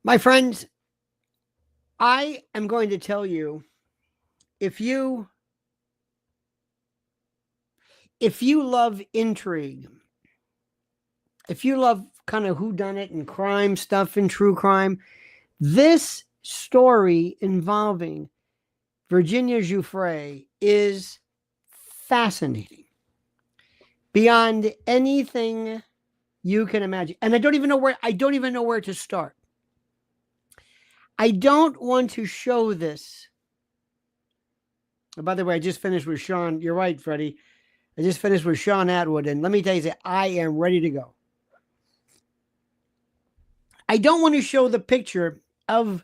My friends, I am going to tell you, if you love intrigue, if you love kind of whodunit and crime stuff and true crime, this story involving Virginia Giuffre is fascinating beyond anything you can imagine. And I don't even know where to start. I don't want to show this. By the way, I just finished with Sean. You're right, Freddie. I just finished with Sean Atwood, and let me tell you that I am ready to go. I don't want to show the picture of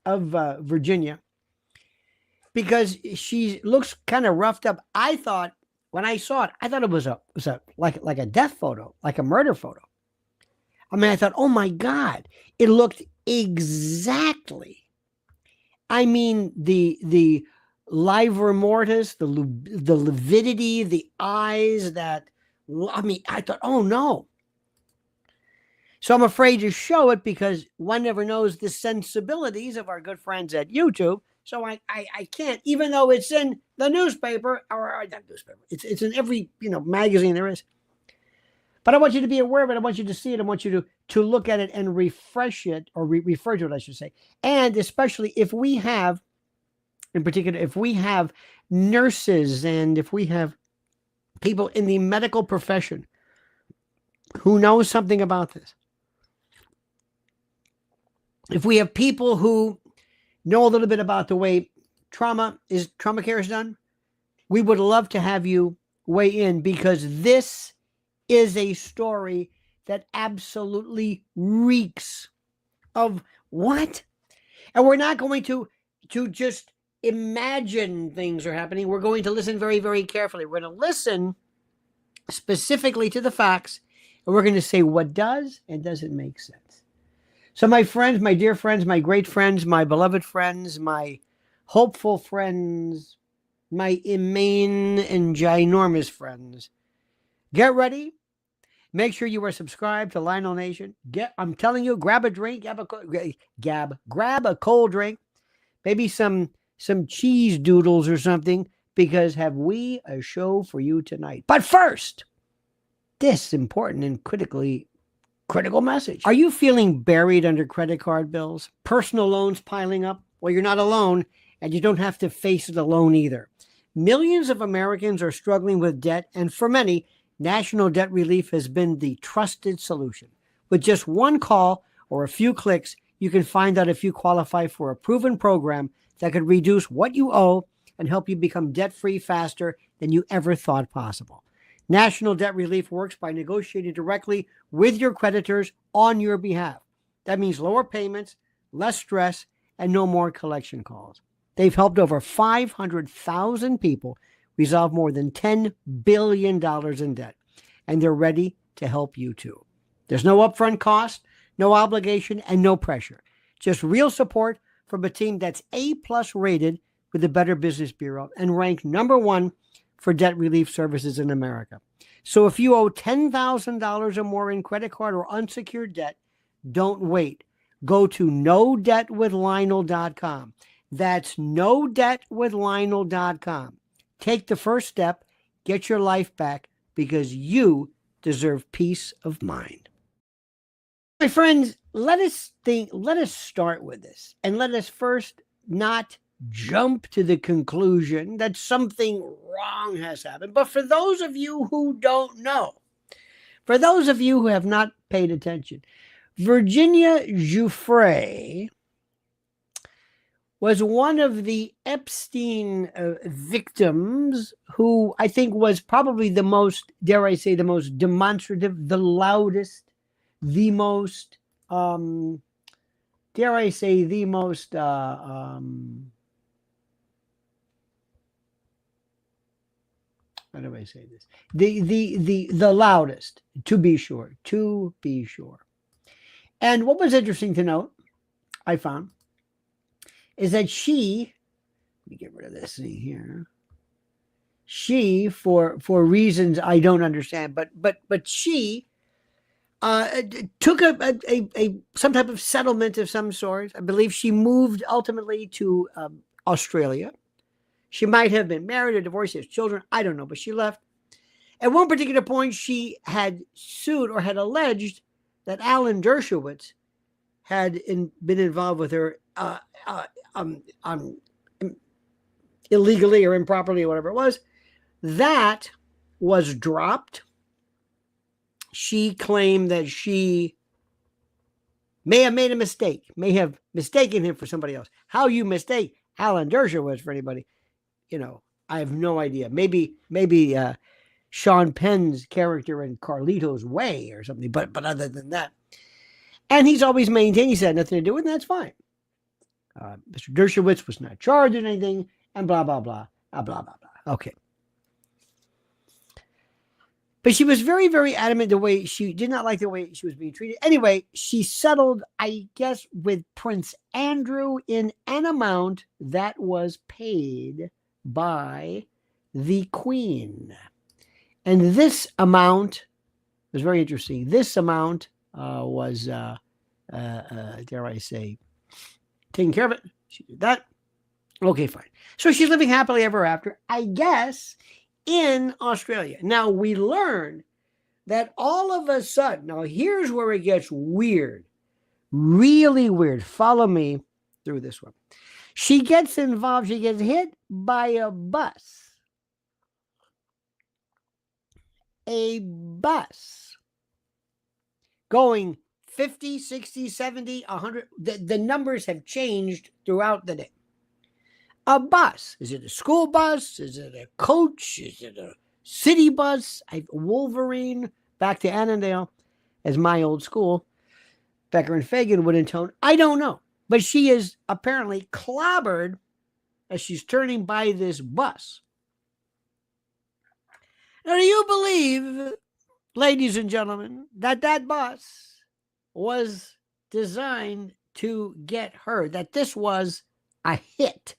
Virginia because she looks kind of roughed up. I thought when I saw it, I thought it was like a death photo, like a murder photo. I mean, I thought, oh my God, it looked exactly. I mean, the livor mortis, the lividity, the eyes. I thought, oh no. So I'm afraid to show it because one never knows the sensibilities of our good friends at YouTube. So I can't, even though it's in the newspaper or not newspaper. It's in every magazine there is. But I want you to be aware of it. I want you to see it. I want you to look at it and refresh it, or refer to it, I should say. And especially if we have, in particular, if we have nurses and if we have people in the medical profession who know something about this. If we have people who know a little bit about the way trauma care is done, we would love to have you weigh in, because this is a story that absolutely reeks of what? And we're not going to just imagine things are happening. We're going to listen very, very carefully. We're going to listen specifically to the facts, and we're going to say what does and doesn't make sense. So my friends, my dear friends, my great friends, my beloved friends, my hopeful friends, my immane and ginormous friends, get ready. Make sure you are subscribed to Lionel Nation. I'm telling you, grab a drink, grab a cold drink, maybe some cheese doodles or something, because have we a show for you tonight. But first, this important and critical message. Are you feeling buried under credit card bills, personal loans piling up? Well, you're not alone, and you don't have to face it alone either. Millions of Americans are struggling with debt, and for many, National Debt Relief has been the trusted solution. With just one call or a few clicks, you can find out if you qualify for a proven program that could reduce what you owe and help you become debt-free faster than you ever thought possible. National Debt Relief works by negotiating directly with your creditors on your behalf. That means lower payments, less stress, and no more collection calls. They've helped over 500,000 people resolve more than $10 billion in debt, and they're ready to help you too. There's no upfront cost, no obligation, and no pressure. Just real support from a team that's A+ rated with the Better Business Bureau and ranked #1 for debt relief services in America. So if you owe $10,000 or more in credit card or unsecured debt, don't wait. Go to nodebtwithlionel.com. That's nodebtwithlionel.com. Take the first step, get your life back, because you deserve peace of mind. My friends, let us start with this, and let us first not jump to the conclusion that something wrong has happened. But for those of you who don't know, for those of you who have not paid attention, Virginia Giuffre was one of the Epstein victims, who I think was probably the most, dare I say, the most demonstrative, the loudest, the most, dare I say, the most, how do I say this? The loudest, to be sure. And what was interesting to note, I found, is that she, let me get rid of this thing here. She, for reasons I don't understand, but she took some type of settlement of some sort. I believe she moved ultimately to Australia. She might have been married or divorced, has children. I don't know, but she left. At one particular point, she had sued or had alleged that Alan Dershowitz had been involved with her illegally or improperly or whatever it was. That was dropped. She claimed that she may have made a mistake, may have mistaken him for somebody else. How you mistake Alan Dershowitz for anybody, I have no idea. Maybe Sean Penn's character in Carlito's Way or something, but other than that. And he's always maintained he's had nothing to do with it, and that's fine. Mr. Dershowitz was not charged with anything, and blah, blah, blah, blah, blah, blah, blah. Okay. But she was very, very adamant she did not like the way she was being treated. Anyway, she settled, I guess, with Prince Andrew in an amount that was paid by the Queen. And this amount was very interesting. This amount was, dare I say, taking care of it. She did that. Okay, fine. So she's living happily ever after, I guess, in Australia. Now, we learn that all of a sudden, now here's where it gets weird, really weird. Follow me through this one. She gets involved. She gets hit by a bus. A bus going 50, 60, 70, 100. The numbers have changed throughout the day. A bus. Is it a school bus? Is it a coach? Is it a city bus? Wolverine, back to Annandale, as my old school. Becker and Fagan would intone. I don't know. But she is apparently clobbered as she's turning by this bus. Now, do you believe, ladies and gentlemen, that bus was designed to get her, that this was a hit?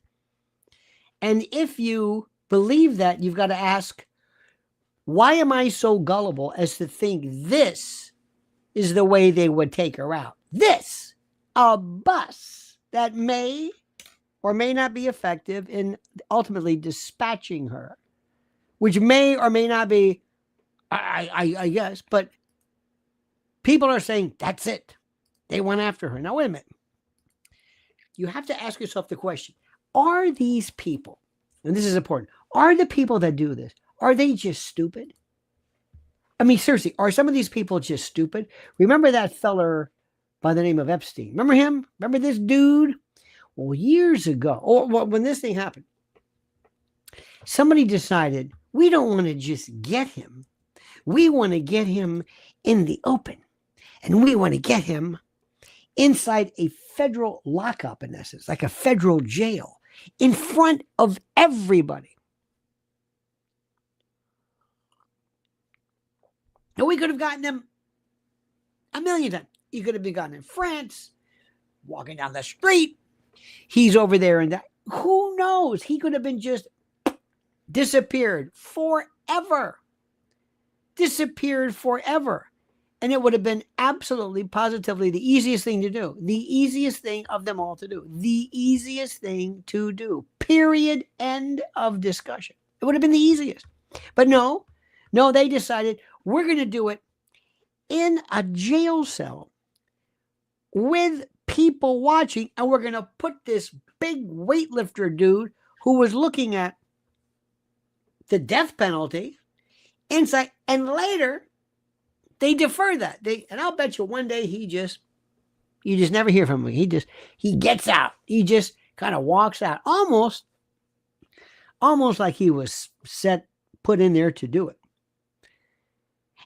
And if you believe that, you've got to ask, why am I so gullible as to think this is the way they would take her out? This, a bus that may or may not be effective in ultimately dispatching her, which may or may not be, I guess, but people are saying, that's it. They went after her. Now, wait a minute. You have to ask yourself the question, are these people, and this is important, are the people that do this, are they just stupid? I mean, seriously, are some of these people just stupid? Remember that feller by the name of Epstein? Remember him? Remember this dude? Well, years ago, or when this thing happened, somebody decided, we don't want to just get him. We want to get him in the open. And we want to get him inside a federal lockup, in essence, like a federal jail, in front of everybody. Now, we could have gotten him a million times. He could have been gotten in France, walking down the street. He's over there and that. Who knows? He could have been just disappeared forever. Disappeared forever. And it would have been absolutely, positively the easiest thing to do. The easiest thing of them all to do. The easiest thing to do. Period. End of discussion. It would have been the easiest. But no, they decided we're going to do it in a jail cell with people watching, and we're going to put this big weightlifter dude who was looking at the death penalty inside, and later they defer that. And I'll bet you one day you just never hear from him. He gets out. He just kind of walks out, almost like he was put in there to do it.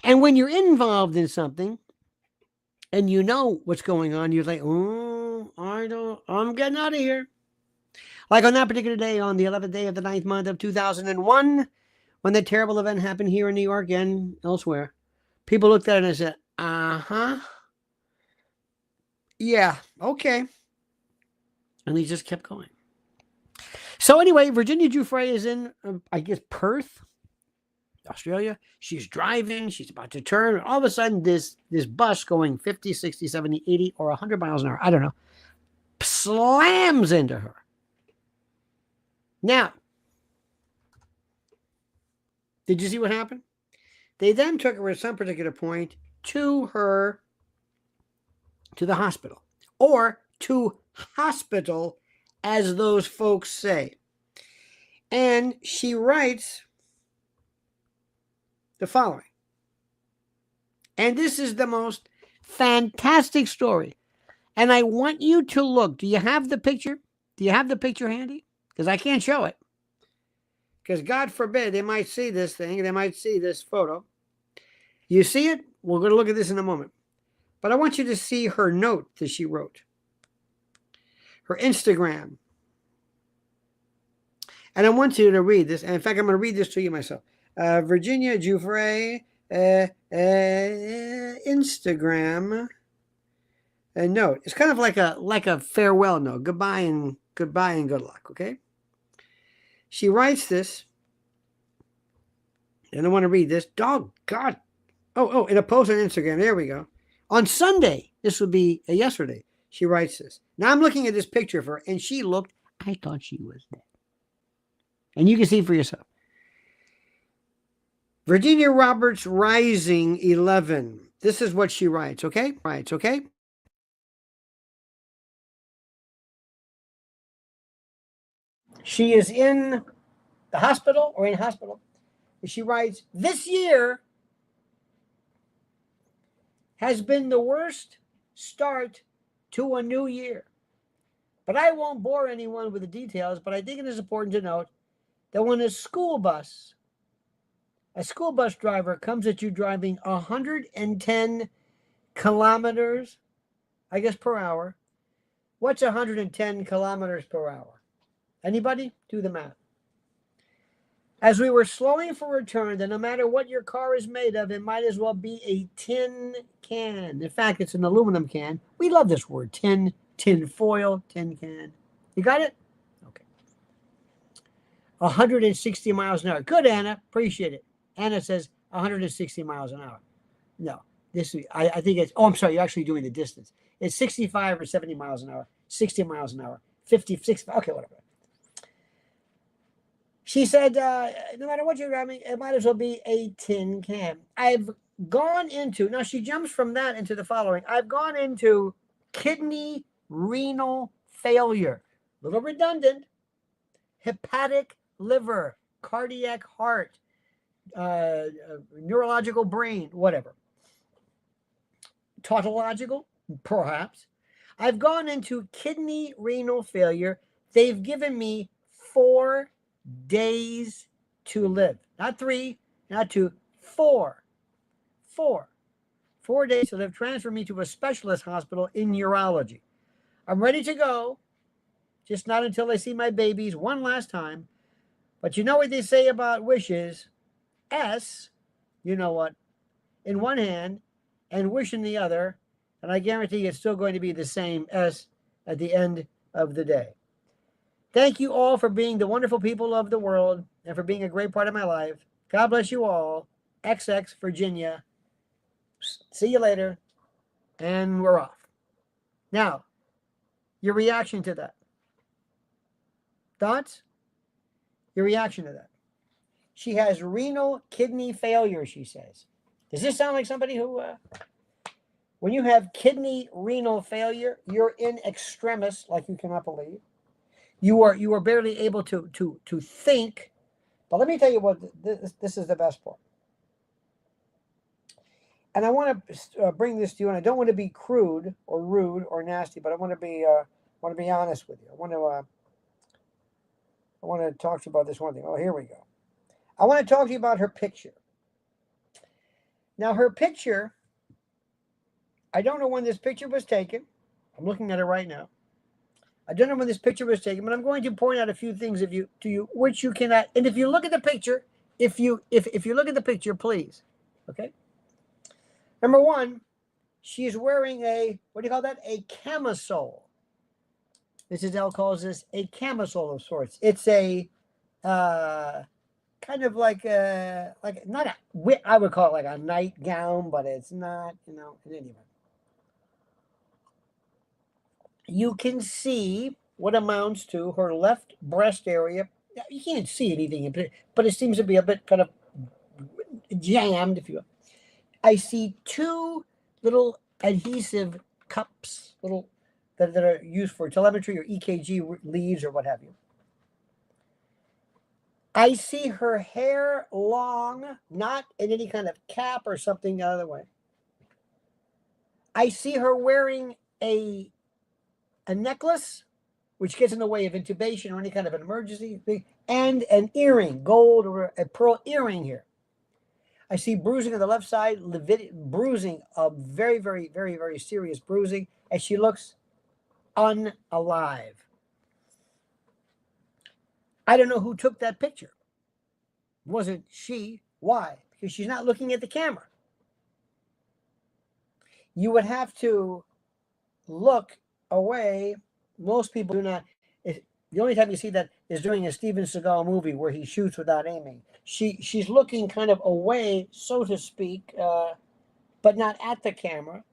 And when you're involved in something and you know what's going on, you're like, oh, I'm getting out of here. Like on that particular day, on the 11th day of the 9th month of 2001, when that terrible event happened here in New York and elsewhere, people looked at it and said, uh-huh. Yeah, okay. And they just kept going. So anyway, Virginia Giuffre is in, I guess, Perth. Australia. She's driving. She's about to turn. All of a sudden, this bus going 50, 60, 70, 80, or 100 miles an hour, I don't know, slams into her. Now, did you see what happened? They then took her at some particular point to the hospital, or to hospital, as those folks say. And she writes the following. And this is the most fantastic story. And I want you to look. Do you have the picture? Do you have the picture handy? Because I can't show it. Because God forbid they might see this thing. They might see this photo. You see it? We're going to look at this in a moment. But I want you to see her note that she wrote. Her Instagram. And I want you to read this. And in fact, I'm going to read this to you myself. Virginia Giuffre, Instagram note. It's kind of like a farewell note. Goodbye and good luck. Okay. She writes this, and I want to read this. Dog, God. Oh, in a post on Instagram. There we go. On Sunday, this would be yesterday. She writes this. Now I'm looking at this picture of her, and she looked. I thought she was dead. And you can see for yourself. Virginia Roberts Rising 11. This is what she writes, okay? Okay? She is in the hospital or in hospital. And she writes, this year has been the worst start to a new year. But I won't bore anyone with the details, but I think it is important to note that when a school bus driver comes at you driving 110 kilometers, I guess, per hour. What's 110 kilometers per hour? Anybody? Do the math. As we were slowing for a turn, that no matter what your car is made of, it might as well be a tin can. In fact, it's an aluminum can. We love this word, tin foil, tin can. You got it? Okay. 160 miles an hour. Good, Anna. Appreciate it. Anna says 160 miles an hour. No, I think it's, I'm sorry, you're actually doing the distance. It's 65 or 70 miles an hour, 60 miles an hour, 50, 60, okay, whatever. She said, no matter what you're driving, it might as well be a tin can. I've gone into, now she jumps from that into the following. I've gone into kidney renal failure, a little redundant, hepatic liver, cardiac heart, neurological brain, whatever. Tautological, perhaps. I've gone into kidney renal failure. They've given me 4 days to live. Not 3, not 2, 4. 4 days to live. Transfer me to a specialist hospital in urology. I'm ready to go, just not until I see my babies one last time. But you know what they say about wishes? S, you know what, in one hand and wish in the other, and I guarantee it's still going to be the same S at the end of the day. Thank you all for being the wonderful people of the world and for being a great part of my life. God bless you all. XX Virginia. See you later. And we're off. Now, your reaction to that. Thoughts? Your reaction to that. She has renal kidney failure, she says. Does this sound like somebody who, when you have kidney renal failure, you're in extremis, like you cannot believe. You are barely able to think. But let me tell you what, this is the best part. And I want to bring this to you, and I don't want to be crude or rude or nasty, but I want to be honest with you. I want to talk to you about this one thing. Oh, here we go. I want to talk to you about her picture. Now, her picture, I don't know when this picture was taken. I'm looking at it right now. I don't know when this picture was taken, but I'm going to point out a few things to you which you cannot. And if you look at the picture, if you look at the picture, please, okay. Number one, she's wearing a, what do you call that? A camisole. Mrs. L calls this a camisole of sorts. It's a kind of like not a, I would call it like a nightgown, but it's not, you know, in any event. You can see what amounts to her left breast area. You can't see anything, but it seems to be a bit kind of jammed, if you will. I see two little adhesive cups, little that are used for telemetry or EKG leads or what have you. I see her hair long, not in any kind of cap or something the other way. I see her wearing a necklace, which gets in the way of intubation or any kind of an emergency thing, and an earring, gold or a pearl earring here. I see bruising on the left side, bruising, a very, very, very, very serious bruising, as she looks unalive. I don't know who took that picture. It wasn't she. Why? Because she's not looking at the camera. You would have to look away. Most people do not. The only time you see that is during a Steven Seagal movie where he shoots without aiming. She's looking kind of away, so to speak, but not at the camera.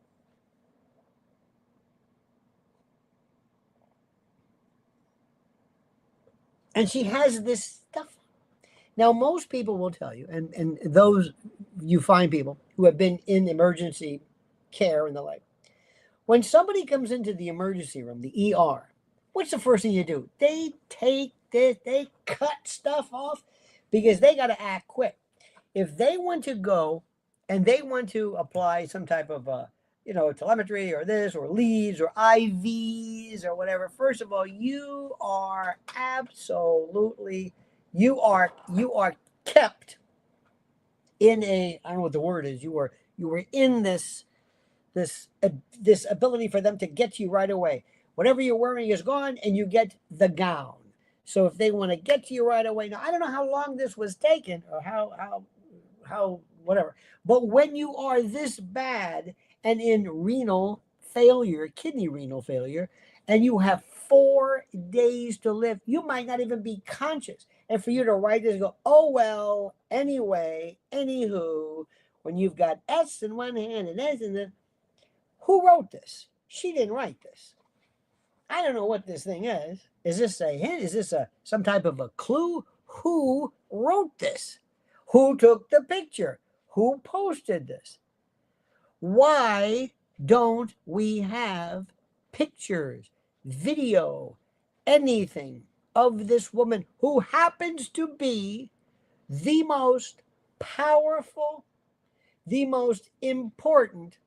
And she has this stuff. Now, most people will tell you, and those you find people who have been in emergency care and the like, when somebody comes into the emergency room, the ER, what's the first thing you do? They take this, they cut stuff off because they got to act quick. If they want to go and they want to apply some type of, telemetry or this or leads or IVs or whatever, first of all, you are absolutely, you are kept in a, I don't know what the word is, you were in this ability for them to get you right away. Whatever you're wearing is gone and you get the gown. So if they want to get to you right away, now I don't know how long this was taken or how whatever, but when you are this bad and in renal failure, kidney renal failure, and you have 4 days to live, you might not even be conscious. And for you to write this and go, oh well, anyway, anywho, when you've got S in one hand and S in the, who wrote this? She didn't write this. I don't know what this thing is. Is this a hint? Is this some type of a clue? Who wrote this? Who took the picture? Who posted this? Why don't we have pictures, video, anything of this woman who happens to be the most powerful, the most important,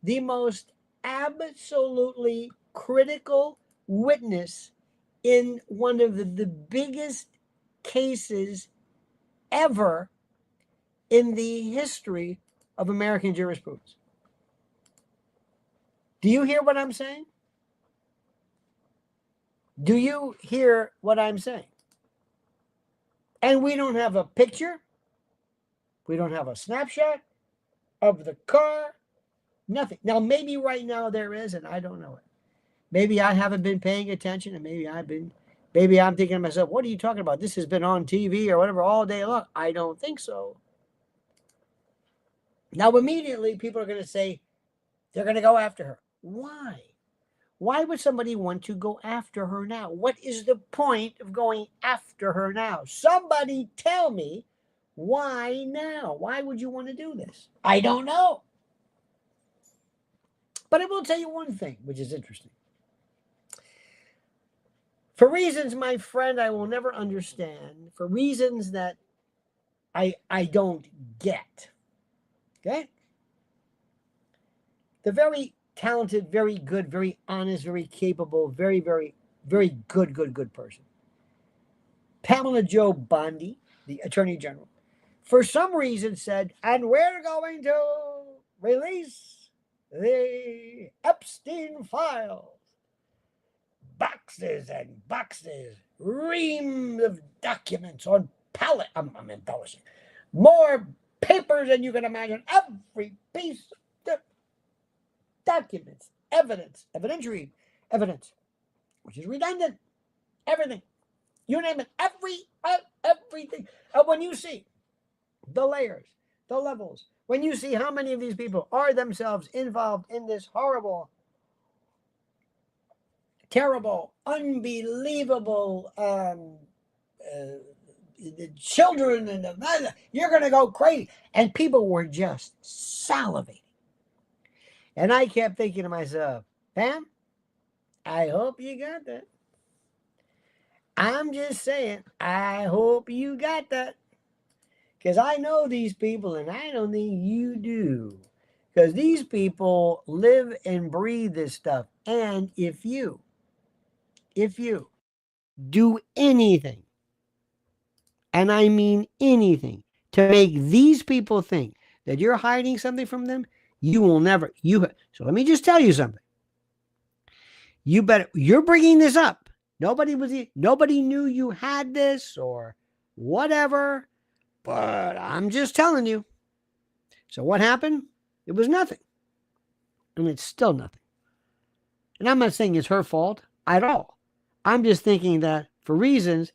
the most absolutely critical witness in one of the biggest cases ever in the history of American jurisprudence? Do you hear what I'm saying? Do you hear what I'm saying? And we don't have a picture. We don't have a snapshot of the car. Nothing. Now, maybe right now there is, and I don't know it. Maybe I haven't been paying attention, and maybe I'm thinking to myself, what are you talking about? This has been on TV or whatever all day long. I don't think so. Now, immediately, people are going to say they're going to go after her. Why? Why would somebody want to go after her now? What is the point of going after her now? Somebody tell me, why now? Why would you want to do this? I don't know. But I will tell you one thing, which is interesting. For reasons, my friend, I will never understand, for reasons that I don't get, okay? The very talented, very good, very honest, very capable, very, very, very good person, Pamela Jo Bondi, the Attorney General, for some reason said, and we're going to release the Epstein files. Boxes and boxes, reams of documents on pallet. I'm embellishing. More papers than you can imagine. Every piece of documents, evidence, evidentiary evidence, which is redundant. Everything. You name it, everything. And when you see the layers, the levels, when you see how many of these people are themselves involved in this horrible, terrible, unbelievable, the children and the mother, you're going to go crazy. And people were just salivating. And I kept thinking to myself, Pam, I hope you got that. I'm just saying, I hope you got that. Because I know these people, and I don't think you do. Because these people live and breathe this stuff. And if you do anything, and I mean anything, to make these people think that you're hiding something from them, you will never. So let me just tell you something. You're bringing this up. Nobody knew you had this or whatever, but I'm just telling you. So what happened? It was nothing. And it's still nothing. And I'm not saying it's her fault at all. I'm just thinking that for reasons,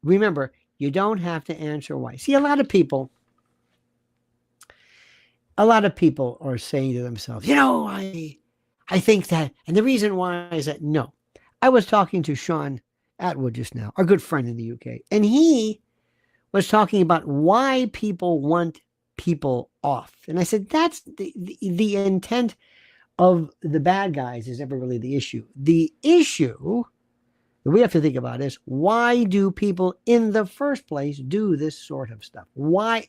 remember, you don't have to answer why. See, a lot of people are saying to themselves, I think that, and the reason why is that, no. I was talking to Sean Atwood just now, our good friend in the UK, and he was talking about why people want people off. And I said, that's the intent of the bad guys is never really the issue. The issue that we have to think about is, why do people in the first place do this sort of stuff? Why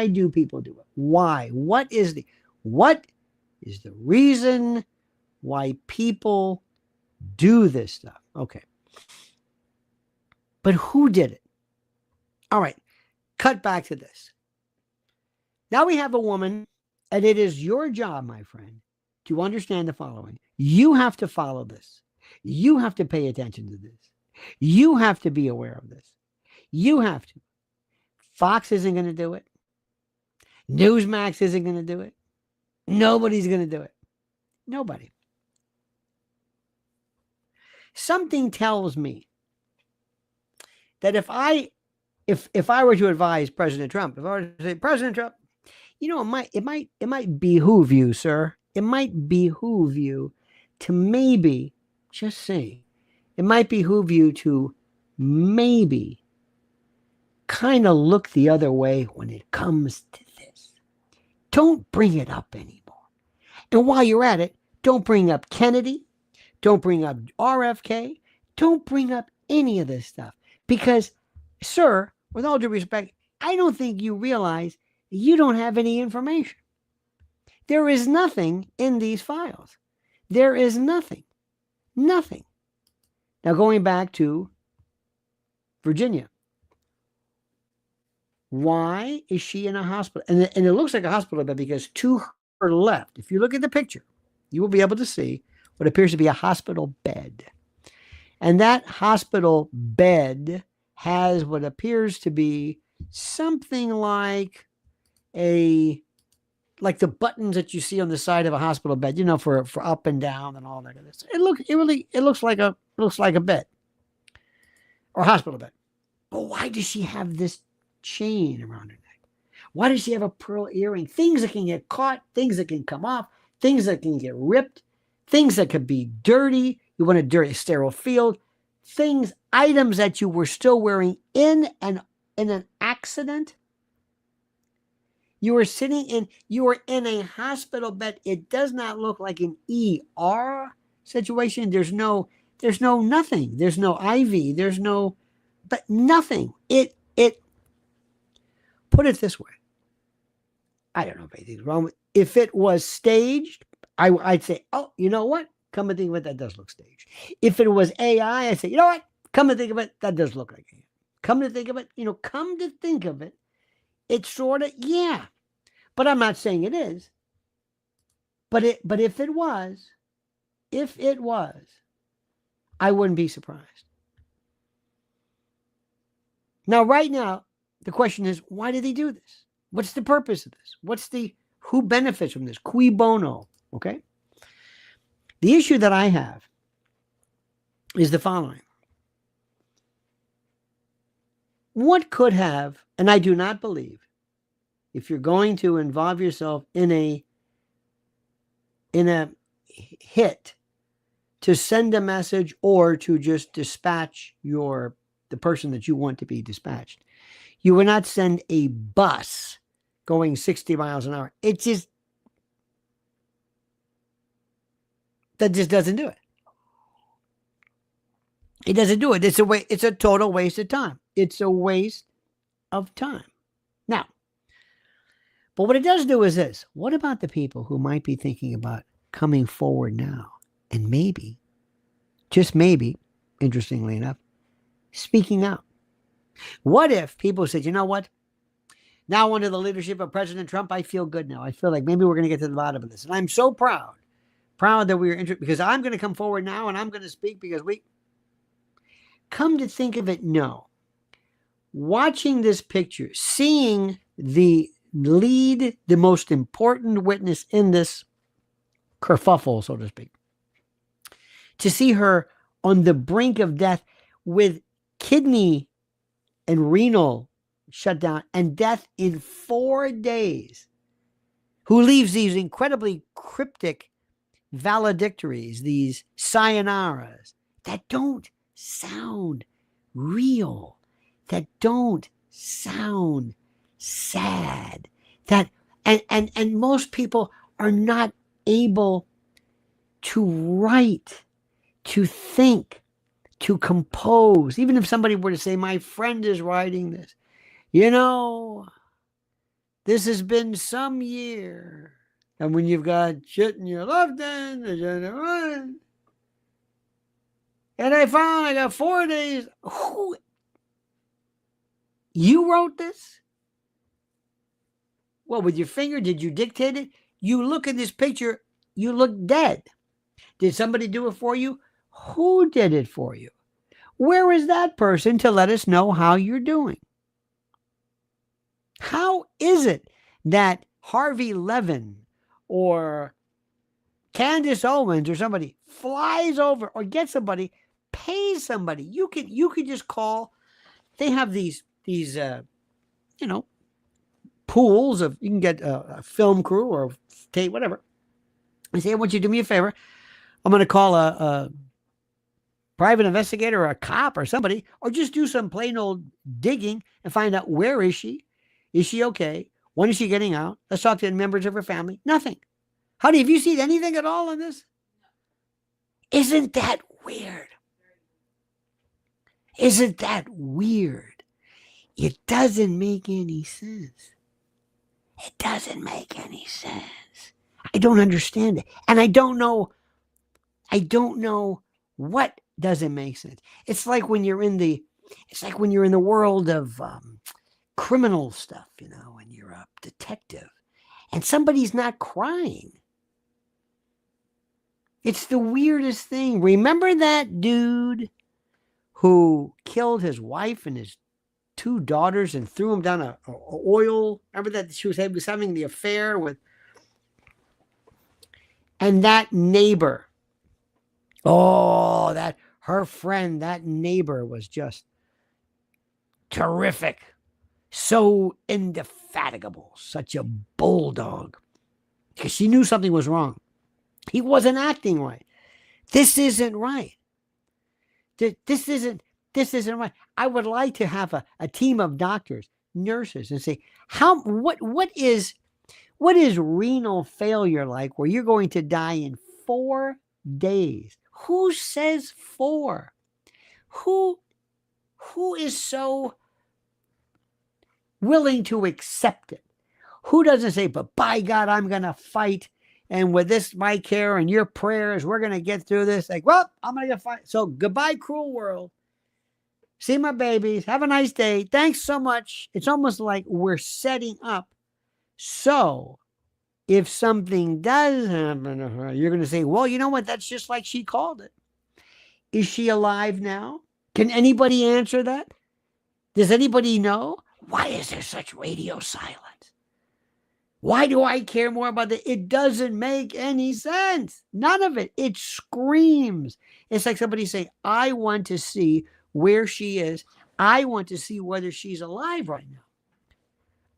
do people do it? Why? What is the reason why people do this stuff? Okay. But who did it? All right. Cut back to this. Now we have a woman, and it is your job, my friend, to understand the following. You have to follow this. You have to pay attention to this. You have to be aware of this. You have to. Fox isn't going to do it. Newsmax isn't going to do it. Nobody's going to do it. Nobody. Something tells me that if I were to advise President Trump, if I were to say, President Trump, it might behoove you, sir. It might behoove you to maybe, just say, it might behoove you to maybe kind of look the other way when it comes to this. Don't bring it up anymore. And while you're at it, don't bring up Kennedy. Don't bring up RFK. Don't bring up any of this stuff. Because, sir, with all due respect, I don't think you realize you don't have any information. There is nothing in these files. There is nothing. Nothing. Now, going back to Virginia. Why is she in a hospital? And it looks like a hospital bed because to her left, if you look at the picture, you will be able to see what appears to be a hospital bed. And that hospital bed has what appears to be something like the buttons that you see on the side of a hospital bed, for up and down and all that. It looks like a bed or a hospital bed. But why does she have this chain around her neck? Why does she have a pearl earring? Things that can get caught, things that can come off, things that can get ripped, things that could be dirty. You want a dirty, sterile field. Items that you were still wearing in an accident. You were in a hospital bed. It does not look like an ER situation. There's no nothing. There's no IV. But nothing. It put it this way. I don't know if anything's wrong with it. If it was staged, I'd say, oh, you know what? Come and think of it, that does look staged. If it was AI, I'd say, you know what? Come and think of it, that does look like AI. Come to think of it, it's sort of, yeah. But I'm not saying it is. But if it was, I wouldn't be surprised. Now, right now, the question is, why did they do this? What's the purpose of this? Who benefits from this? Cui bono, okay? The issue that I have is the following. What could have, and I do not believe, if you're going to involve yourself in a hit to send a message or to just dispatch the person that you want to be dispatched, you would not send a bus going 60 miles an hour. That just doesn't do it. It doesn't do it. It's a total waste of time. It's a waste of time. Now, but what it does do is this. What about the people who might be thinking about coming forward now and maybe, just maybe, interestingly enough, speaking out? What if people said, you know what? Now under the leadership of President Trump, I feel good now. I feel like maybe we're going to get to the bottom of this. And I'm so proud that we were because I'm going to come forward now and I'm going to speak because we come to think of it. No. Watching this picture, seeing the most important witness in this kerfuffle, so to speak, to see her on the brink of death with kidney and renal shutdown and death in 4 days, who leaves these incredibly cryptic valedictories, these sayonaras that don't sound real, that don't sound sad, that and most people are not able to write, to think, to compose. Even if somebody were to say, my friend is writing this, this has been some year. And when you've got shit in your left hand, and I found I got 4 days. Who? You wrote this? What, with your finger? Did you dictate it? You look at this picture, you look dead. Did somebody do it for you? Who did it for you? Where is that person to let us know how you're doing? How is it that Harvey Levin or Candace Owens or somebody flies over or gets somebody, pays somebody? You could just call. They have these pools of, you can get a film crew or tape, whatever. And say, I want you to do me a favor. I'm going to call a private investigator or a cop or somebody, or just do some plain old digging and find out, where is she? Is she okay? When is she getting out? Let's talk to members of her family. Nothing. Honey, have you seen anything at all on this? Isn't that weird? Isn't that weird? It doesn't make any sense. It doesn't make any sense. I don't understand it. And I don't know what doesn't make sense. It's like when you're in the world of criminal stuff, when you're a detective and somebody's not crying. It's the weirdest thing. Remember that dude who killed his wife and his 2 daughters and threw him down a oil? Remember that she was having the affair with? And that neighbor, that her friend, that neighbor was just terrific. So indefatigable, such a bulldog. Because she knew something was wrong. He wasn't acting right. This isn't right. This isn't right. I would like to have a team of doctors, nurses, and say, what is renal failure like, where you're going to die in 4 days? Who says 4? Who is so willing to accept it? Who doesn't say, but by God, I'm going to fight, and with this, my care and your prayers, we're going to get through this. Like, well, I'm going to fight. So goodbye, cruel world. See my babies. Have a nice day. Thanks so much. It's almost like we're setting up. So if something does happen to her, you're going to say, well, you know what? That's just like she called it. Is she alive now? Can anybody answer that? Does anybody know? Why is there such radio silence? Why do I care more about that? It doesn't make any sense. None of it. It screams. It's like somebody saying, I want to see where she is. I want to see whether she's alive right now.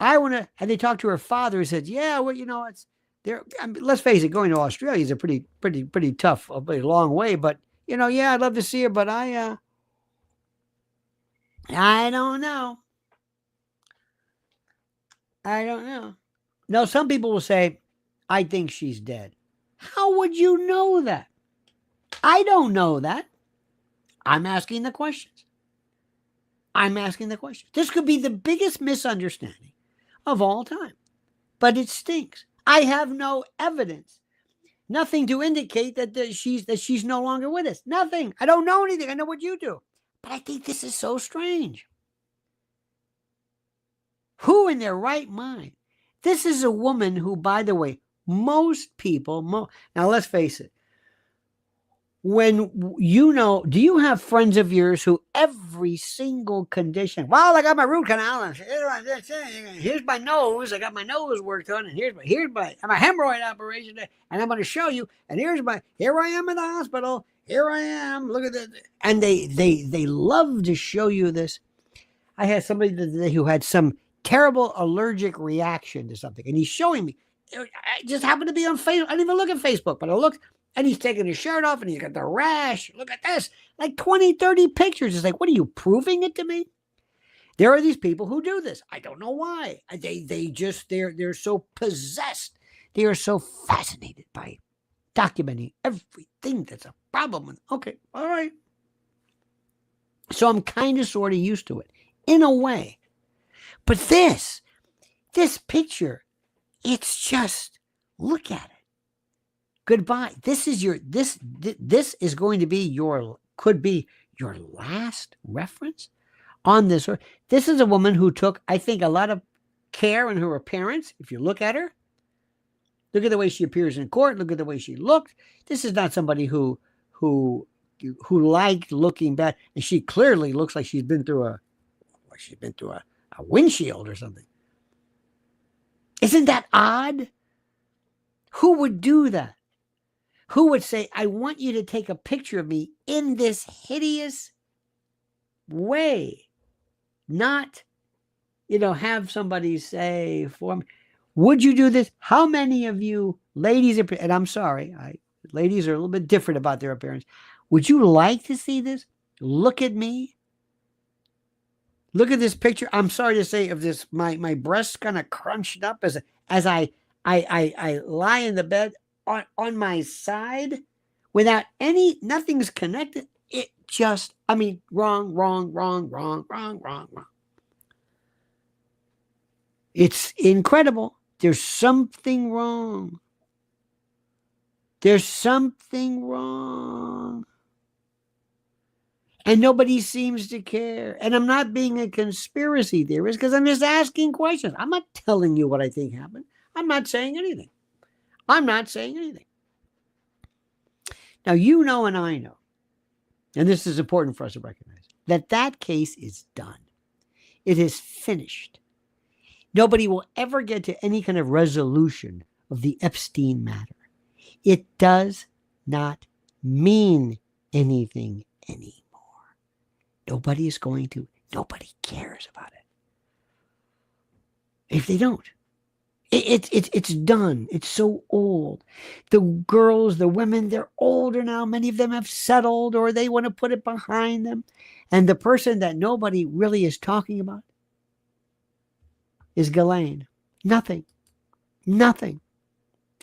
I want to, and they talked to her father who said, yeah, well, it's there. I mean, let's face it, going to Australia is a pretty tough, a pretty long way, but yeah, I'd love to see her, but I don't know. I don't know. Now, some people will say, I think she's dead. How would you know that? I don't know that. I'm asking the questions. This could be the biggest misunderstanding of all time, but it stinks. I have no evidence, nothing to indicate that she's no longer with us. Nothing. I don't know anything. I know what you do, but I think this is so strange. Who in their right mind? This is a woman who, by the way, most people, now let's face it, when do you have friends of yours who every single condition, well, I got my root canal, and here's my nose, I got my nose worked on, and here's my hemorrhoid operation, and I'm going to show you, and here I am in the hospital, here I am, look at that, and they love to show you this. I had somebody today who had some terrible allergic reaction to something, and he's showing me. I just happened to be on Facebook. I didn't even look at Facebook, but I looked, and he's taking his shirt off, and he's got the rash. Look at this. Like 20, 30 pictures. It's like, what are you, proving it to me? There are these people who do this. I don't know why. They're so possessed. They are so fascinated by documenting everything that's a problem with. Okay, all right. So I'm kind of sort of used to it, in a way. But this picture, it's just, look at it. Goodbye. This is going to be could be your last reference on this. This is a woman who took, I think, a lot of care in her appearance. If you look at her, look at the way she appears in court. Look at the way she looked. This is not somebody who liked looking bad. And she clearly looks like she's been through a windshield or something. Isn't that odd? Who would do that? Who would say, I want you to take a picture of me in this hideous way? Not, have somebody say for me. Would you do this? How many of you ladies, and I'm sorry, ladies are a little bit different about their appearance. Would you like to see this? Look at me. Look at this picture. I'm sorry to say, of this, my breasts kind of crunched up as I lie in the bed on my side without nothing's connected. It just, wrong. It's incredible. There's something wrong. And nobody seems to care. And I'm not being a conspiracy theorist, because I'm just asking questions. I'm not telling you what I think happened. I'm not saying anything. Now, and I know, and this is important for us to recognize, that case is done. It is finished. Nobody will ever get to any kind of resolution of the Epstein matter. It does not mean anything anymore. Nobody cares about it. If they don't, it's done. It's so old. The girls, the women, they're older now. Many of them have settled, or they want to put it behind them. And the person that nobody really is talking about is Ghislaine. Nothing.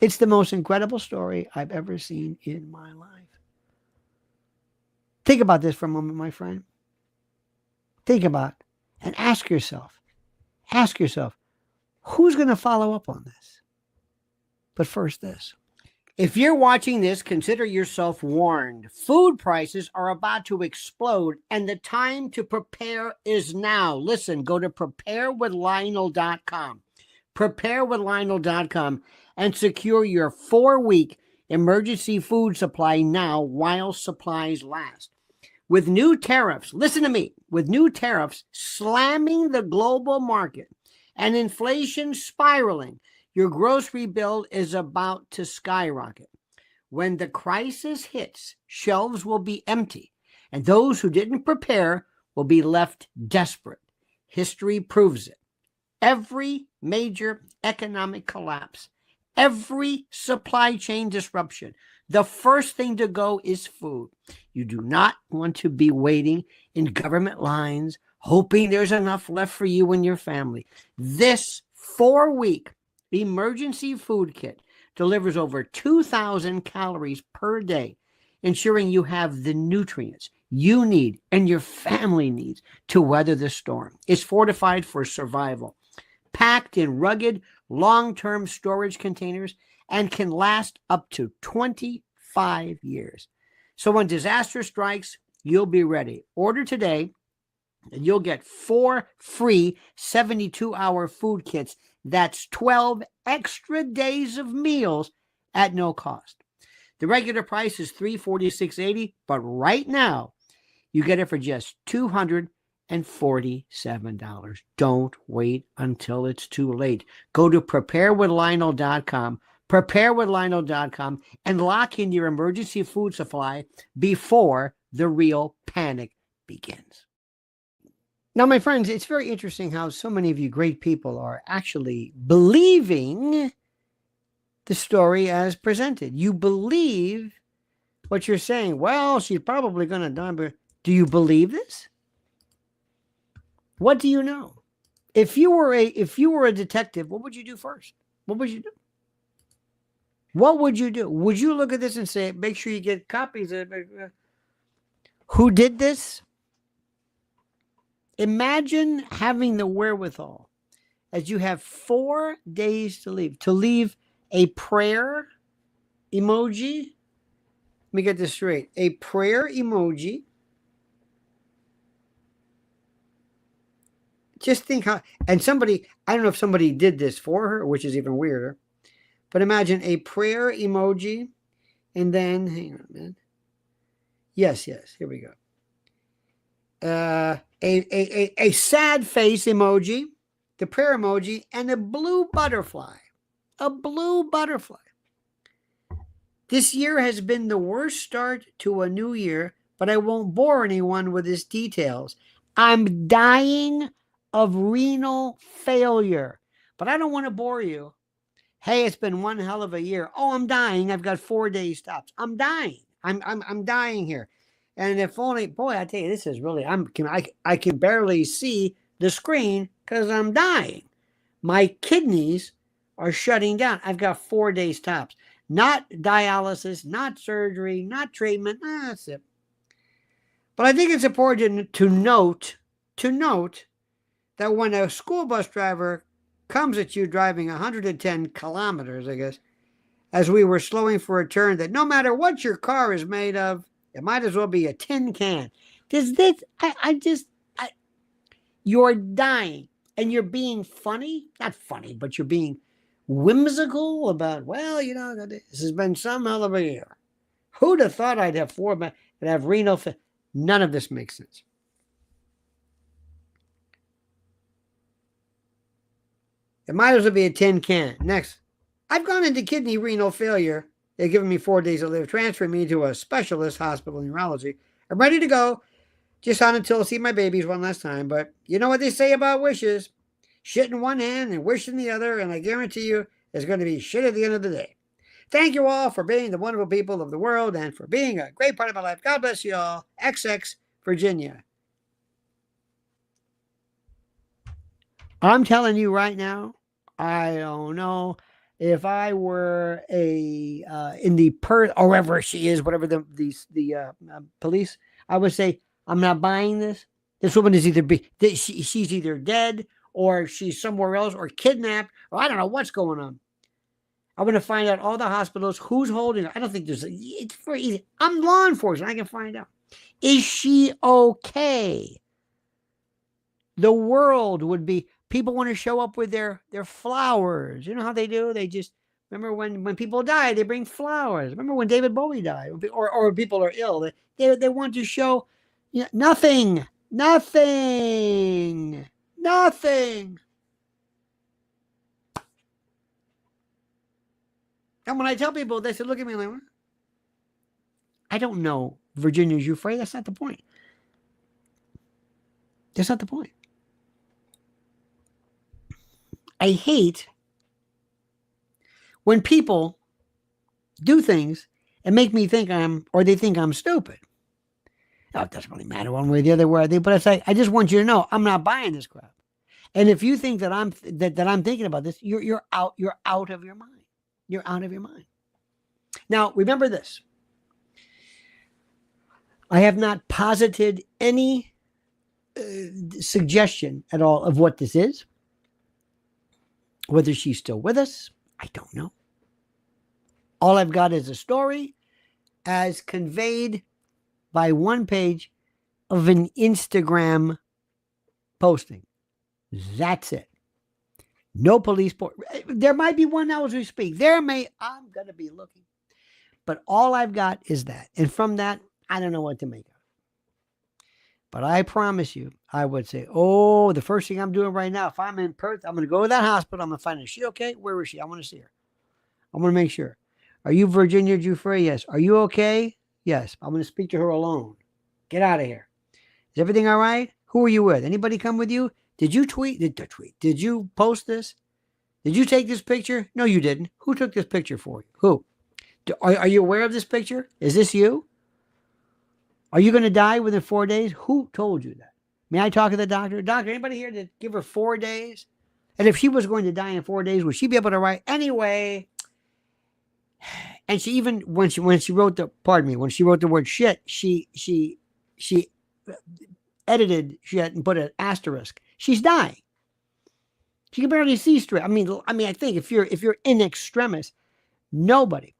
It's the most incredible story I've ever seen in my life. Think about this for a moment, my friend. Think about it and ask yourself, who's going to follow up on this? But first, this. If you're watching this, consider yourself warned. Food prices are about to explode, and the time to prepare is now. Listen, go to preparewithlionel.com. Preparewithlionel.com and secure your 4-week emergency food supply now while supplies last. With new tariffs, listen to me, with new tariffs slamming the global market and inflation spiraling, your grocery bill is about to skyrocket. When the crisis hits, shelves will be empty, and those who didn't prepare will be left desperate. History proves it. Every major economic collapse, every supply chain disruption, the first thing to go is food. You do not want to be waiting in government lines, hoping there's enough left for you and your family. This 4-week emergency food kit delivers over 2,000 calories per day, ensuring you have the nutrients you need and your family needs to weather the storm. It's fortified for survival, packed in rugged, long-term storage containers, and can last up to 25 years. So when disaster strikes, you'll be ready. Order today, and you'll get 4 free 72-hour food kits. That's 12 extra days of meals at no cost. The regular price is $346.80, but right now, you get it for just $247. Don't wait until it's too late. Go to preparewithlionel.com, and lock in your emergency food supply before the real panic begins. Now, my friends, it's very interesting how so many of you great people are actually believing the story as presented. You believe what you're saying. Well, she's probably going to die, but do you believe this? What do you know? If you were a detective, what would you do first? What would you do? What would you do? Would you look at this and say, make sure you get copies of it? Who did this? Imagine having the wherewithal, as you have 4 days to leave a prayer emoji. Let me get this straight. A prayer emoji. Just think how, and somebody, I don't know if somebody did this for her, which is even weirder, but imagine a prayer emoji, and then, hang on a minute. Yes, here we go. A sad face emoji, the prayer emoji, and a blue butterfly. A blue butterfly. This year has been the worst start to a new year, but I won't bore anyone with its details. I'm dying of renal failure, but I don't want to bore you. Hey, it's been one hell of a year. Oh, I'm dying. I've got 4 days tops. I'm dying. I'm dying here. And if only, boy, I tell you, this is really, I can barely see the screen because I'm dying. My kidneys are shutting down. I've got 4 days tops. Not dialysis, not surgery, not treatment. That's it. But I think it's important to note that when a school bus driver comes at you driving 110 kilometers, I guess, as we were slowing for a turn, that no matter what your car is made of, it might as well be a tin can. You're dying, and you're being funny. Not funny, but you're being whimsical about, well, you know, this has been some hell of a year. Who'd have thought I'd have renal failure? None of this makes sense. It might as well be a tin can. Next. I've gone into kidney renal failure. They're giving me 4 days to live, transferring me to a specialist hospital in urology. I'm ready to go. Just on until I see my babies one last time. But you know what they say about wishes. Shit in one hand and wish in the other. And I guarantee you there's going to be shit at the end of the day. Thank you all for being the wonderful people of the world and for being a great part of my life. God bless you all. XX, Virginia. I'm telling you right now, I don't know if I were in the Perth or wherever she is, whatever the police, I would say, I'm not buying this. This woman is she's either dead or she's somewhere else or kidnapped, or I don't know what's going on. I'm going to find out all the hospitals, who's holding her. I don't think it's very easy. I'm law enforcement. I can find out. Is she okay? The world would be, people want to show up with their flowers. You know how they do? They just, remember when people die, they bring flowers. Remember when David Bowie died, or people are ill, they want to show, you know, nothing. And when I tell people, they say, look at me like, what? I don't know Virginia Giuffre. That's not the point. That's not the point. I hate when people do things and make me think they think I'm stupid. Now, it doesn't really matter one way or the other where I think, but it's like, I just want you to know I'm not buying this crap. And if you think that I'm thinking about this, you're out of your mind. You're out of your mind. Now, remember this. I have not posited any suggestion at all of what this is. Whether she's still with us, I don't know. All I've got is a story as conveyed by one page of an Instagram posting. That's it. No police. There might be one now as we speak. I'm going to be looking. But all I've got is that. And from that, I don't know what to make of it. But I promise you, I would say, the first thing I'm doing right now, if I'm in Perth, I'm going to go to that hospital. I'm going to find her. Is she okay? Where is she? I want to see her. I want to make sure. Are you Virginia Giuffre? Yes. Are you okay? Yes. I'm going to speak to her alone. Get out of here. Is everything all right? Who are you with? Anybody come with you? Did you tweet? Did you post this? Did you take this picture? No, you didn't. Who took this picture for you? Who? Are you aware of this picture? Is this you? Are you going to die within 4 days? Who told you that? May I talk to the doctor? Doctor, anybody here to give her 4 days? And if she was going to die in 4 days, would she be able to write anyway? And she even when she wrote when she wrote the word shit, she edited shit and put an asterisk. She's dying. She can barely see straight. I mean, I think if you're in extremis, nobody.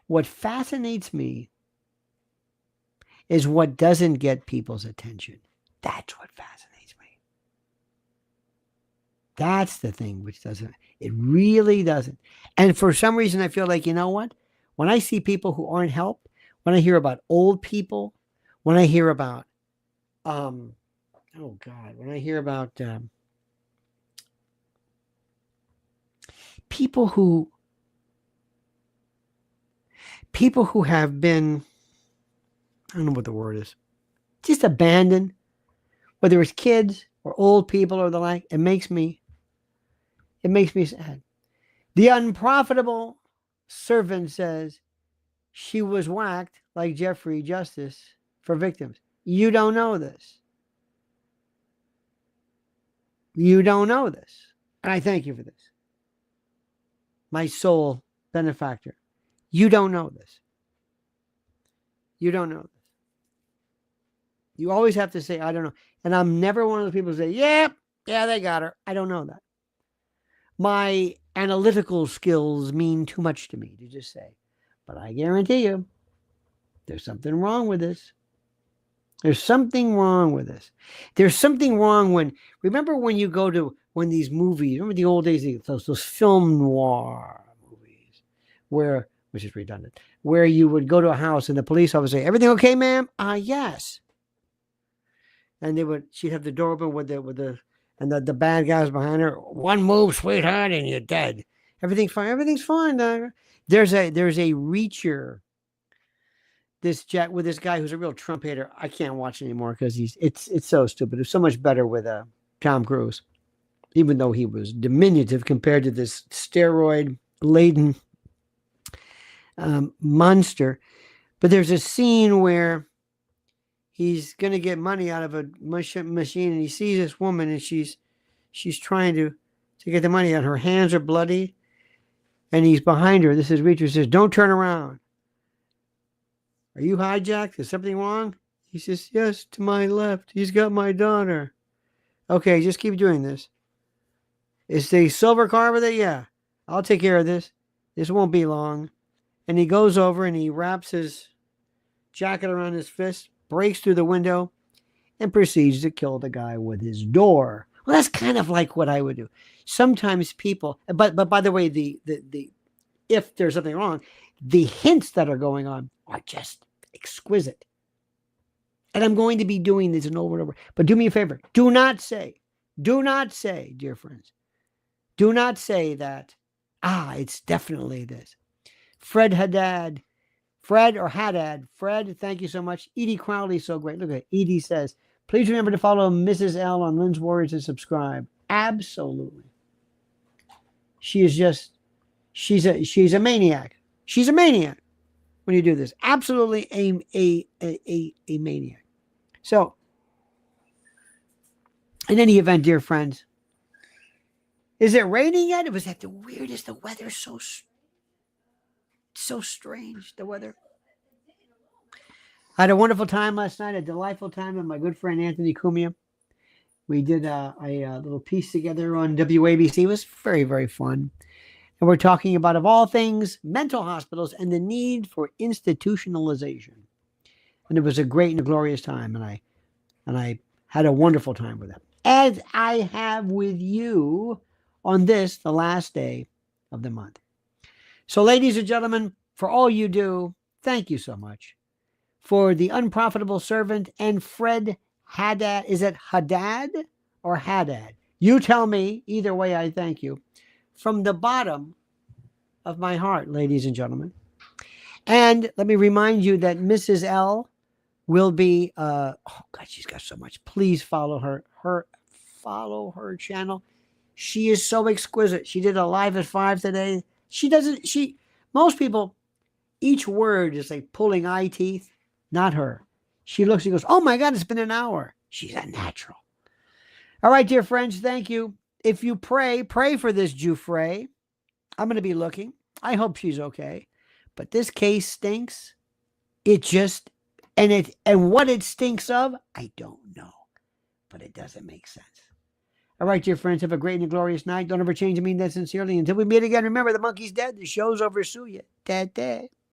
What fascinates me is what doesn't get people's attention. That's what fascinates me. That's the thing which doesn't. It really doesn't. And for some reason, I feel like, you know what? When I see people who aren't helped, when I hear about old people, when I hear about, when I hear about people who have been, I don't know what the word is, just abandoned, whether it's kids or old people or the like, it makes me sad. The unprofitable servant says she was whacked like Jeffrey Justice for victims. You don't know this. You don't know this. And I thank you for this. My sole benefactor. You don't know this. You don't know this. You always have to say, I don't know. And I'm never one of those people who say, yeah, they got her. I don't know that. My analytical skills mean too much to me to just say. But I guarantee you, there's something wrong with this. There's something wrong with this. There's something wrong remember when you go to these movies, remember the old days, those film noir movies, which is redundant, where you would go to a house and the police officer would say, everything okay, ma'am? Yes. And she'd have the door open and the bad guys behind her. One move, sweetheart, and you're dead. Everything's fine. Everything's fine. There's a Reacher. This guy who's a real Trump hater. I can't watch anymore because it's so stupid. It's so much better with Tom Cruise, even though he was diminutive compared to this steroid laden monster. But there's a scene where he's going to get money out of a machine, and he sees this woman, and she's trying to get the money out. Her hands are bloody, and he's behind her. This is Reacher, says, don't turn around. Are you hijacked? Is something wrong? He says, yes, to my left. He's got my daughter. Okay, just keep doing this. Is the silver car with it? Yeah, I'll take care of this. This won't be long. And he goes over and he wraps his jacket around his fist, breaks through the window, and proceeds to kill the guy with his door. Well, that's kind of like what I would do. Sometimes people, but by the way, the if there's something wrong, the hints that are going on are just exquisite. And I'm going to be doing this over and over. But do me a favor. Do not say, dear friends, do not say that, it's definitely this. Fred Haddad Fred or Haddad. Fred, thank you so much. Edie Crowley, so great. Look at it. Edie says, please remember to follow Mrs. L on Lynn's Warriors and subscribe. Absolutely. She is just, she's a maniac. She's a maniac when you do this. Absolutely a maniac. So, in any event, dear friends, is it raining yet? It was at the weirdest. The weather's so strange, the weather. I had a wonderful time last night, a delightful time with my good friend Anthony Cumia. We did a little piece together on WABC. It was very, very fun. And we're talking about, of all things, mental hospitals and the need for institutionalization. And it was a great and a glorious time. And I had a wonderful time with them, as I have with you on this, the last day of the month. So, ladies and gentlemen, for all you do, thank you so much. For the unprofitable servant and Fred Haddad. Is it Haddad or Haddad? You tell me. Either way, I thank you. From the bottom of my heart, ladies and gentlemen. And let me remind you that Mrs. L will be, oh God, she's got so much. Please follow her. Follow her channel. She is so exquisite. She did a live at 5 today. Most people, each word is like pulling eye teeth. Not her. She looks, she goes, oh my God, it's been an hour. She's a natural. All right, dear friends, thank you. If you pray for this Giuffre. I'm going to be looking. I hope she's okay. But this case stinks. It just, and what it stinks of, I don't know. But it doesn't make sense. All right, dear friends, have a great and glorious night. Don't ever change. I mean that sincerely. Until we meet again, remember, the monkey's dead. The show's over. Sue you. Dead.